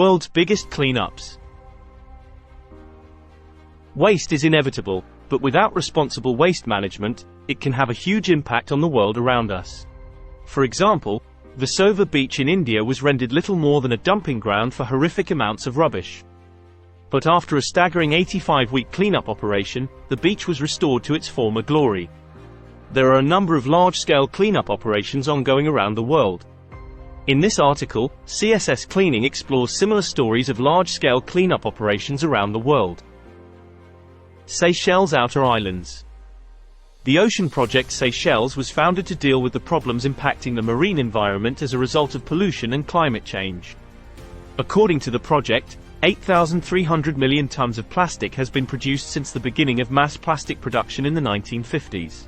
World's biggest cleanups. Waste is inevitable, but without responsible waste management, it can have a huge impact on the world around us. For example, Versova Beach in India was rendered little more than a dumping ground for horrific amounts of rubbish. But after a staggering 85-week cleanup operation, the beach was restored to its former glory. There are a number of large-scale cleanup operations ongoing around the world. In this article, CSS Cleaning explores similar stories of large-scale cleanup operations around the world. Seychelles Outer Islands. The Ocean Project Seychelles was founded to deal with the problems impacting the marine environment as a result of pollution and climate change. According to the project, 8,300 million tons of plastic has been produced since the beginning of mass plastic production in the 1950s.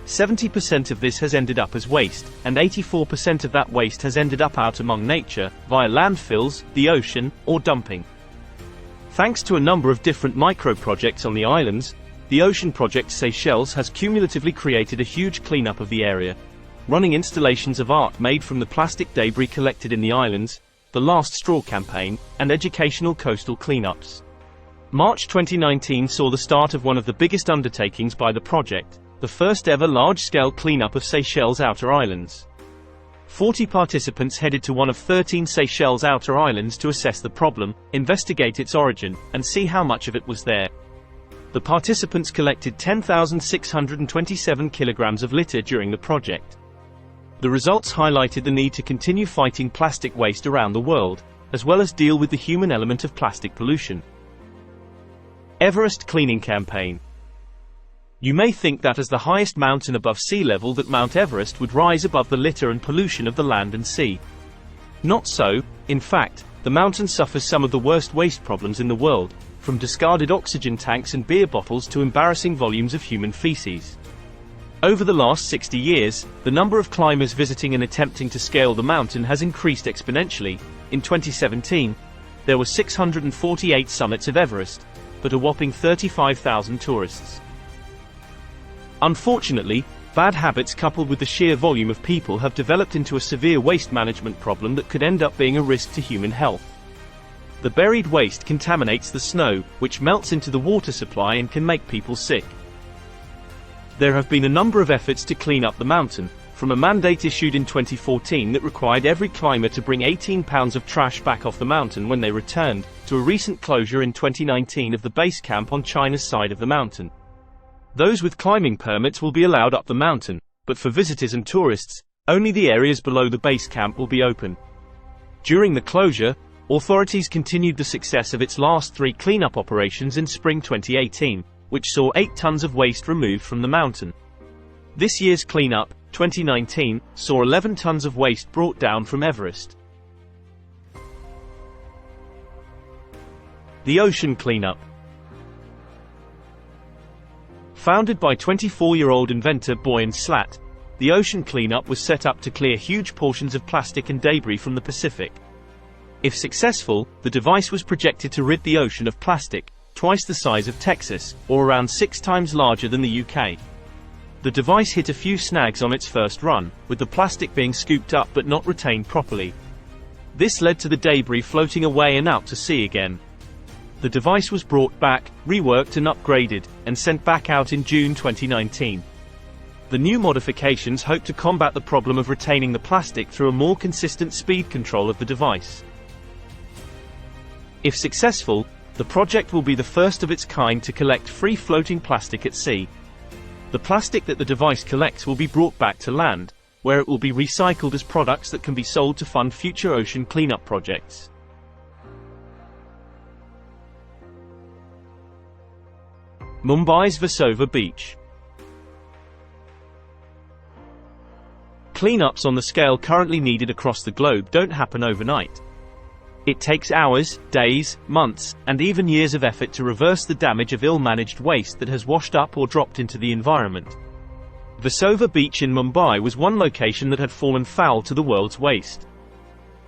70% of this has ended up as waste, and 84% of that waste has ended up out among nature, via landfills, the ocean, or dumping. Thanks to a number of different micro-projects on the islands, the Ocean Project Seychelles has cumulatively created a huge cleanup of the area, running installations of art made from the plastic debris collected in the islands, the Last Straw campaign, and educational coastal cleanups. March 2019 saw the start of one of the biggest undertakings by the project, the first ever large-scale cleanup of Seychelles Outer Islands. 40 participants headed to one of 13 Seychelles Outer Islands to assess the problem, investigate its origin, and see how much of it was there. The participants collected 10,627 kilograms of litter during the project. The results highlighted the need to continue fighting plastic waste around the world, as well as deal with the human element of plastic pollution. Everest Cleaning Campaign. You may think that as the highest mountain above sea level that Mount Everest would rise above the litter and pollution of the land and sea. Not so. In fact, the mountain suffers some of the worst waste problems in the world, from discarded oxygen tanks and beer bottles to embarrassing volumes of human feces. Over the last 60 years, the number of climbers visiting and attempting to scale the mountain has increased exponentially. In 2017, there were 648 summits of Everest, but a whopping 35,000 tourists. Unfortunately, bad habits coupled with the sheer volume of people have developed into a severe waste management problem that could end up being a risk to human health. The buried waste contaminates the snow, which melts into the water supply and can make people sick. There have been a number of efforts to clean up the mountain, from a mandate issued in 2014 that required every climber to bring 18 pounds of trash back off the mountain when they returned, to a recent closure in 2019 of the base camp on China's side of the mountain. Those with climbing permits will be allowed up the mountain, but for visitors and tourists, only the areas below the base camp will be open. During the closure, authorities continued the success of its last 3 cleanup operations in spring 2018, which saw 8 tons of waste removed from the mountain. This year's cleanup, 2019, saw 11 tons of waste brought down from Everest. The Ocean Cleanup. Founded by 24-year-old inventor Boyan Slat, the Ocean Cleanup was set up to clear huge portions of plastic and debris from the Pacific. If successful, the device was projected to rid the ocean of plastic, twice the size of Texas, or around 6 times larger than the UK. The device hit a few snags on its first run, with the plastic being scooped up but not retained properly. This led to the debris floating away and out to sea again. The device was brought back, reworked and upgraded, and sent back out in June 2019. The new modifications hope to combat the problem of retaining the plastic through a more consistent speed control of the device. If successful, the project will be the first of its kind to collect free-floating plastic at sea. The plastic that the device collects will be brought back to land, where it will be recycled as products that can be sold to fund future ocean cleanup projects. Mumbai's Versova Beach. Cleanups on the scale currently needed across the globe don't happen overnight. It takes hours, days, months, and even years of effort to reverse the damage of ill-managed waste that has washed up or dropped into the environment. Versova Beach in Mumbai was one location that had fallen foul to the world's waste.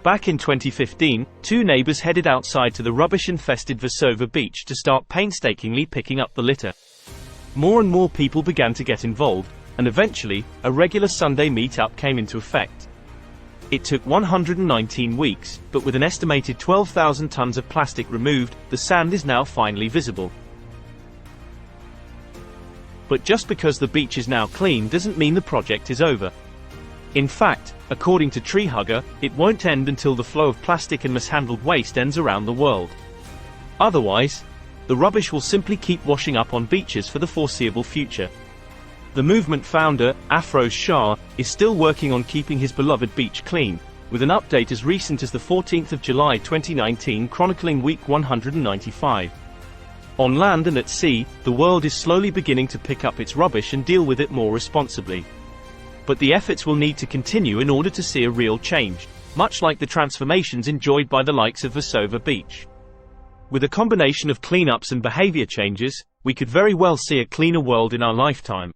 Back in 2015, 2 neighbors headed outside to the rubbish-infested Versova Beach to start painstakingly picking up the litter. More and more people began to get involved, and eventually, a regular Sunday meet-up came into effect. It took 119 weeks, but with an estimated 12,000 tons of plastic removed, the sand is now finally visible. But just because the beach is now clean doesn't mean the project is over. In fact, according to Tree Hugger, it won't end until the flow of plastic and mishandled waste ends around the world. Otherwise, the rubbish will simply keep washing up on beaches for the foreseeable future. The movement founder, Afroz Shah, is still working on keeping his beloved beach clean, with an update as recent as the 14th of July 2019 chronicling week 195. On land and at sea, the world is slowly beginning to pick up its rubbish and deal with it more responsibly. But the efforts will need to continue in order to see a real change, much like the transformations enjoyed by the likes of Versova Beach. With a combination of cleanups and behavior changes, we could very well see a cleaner world in our lifetime.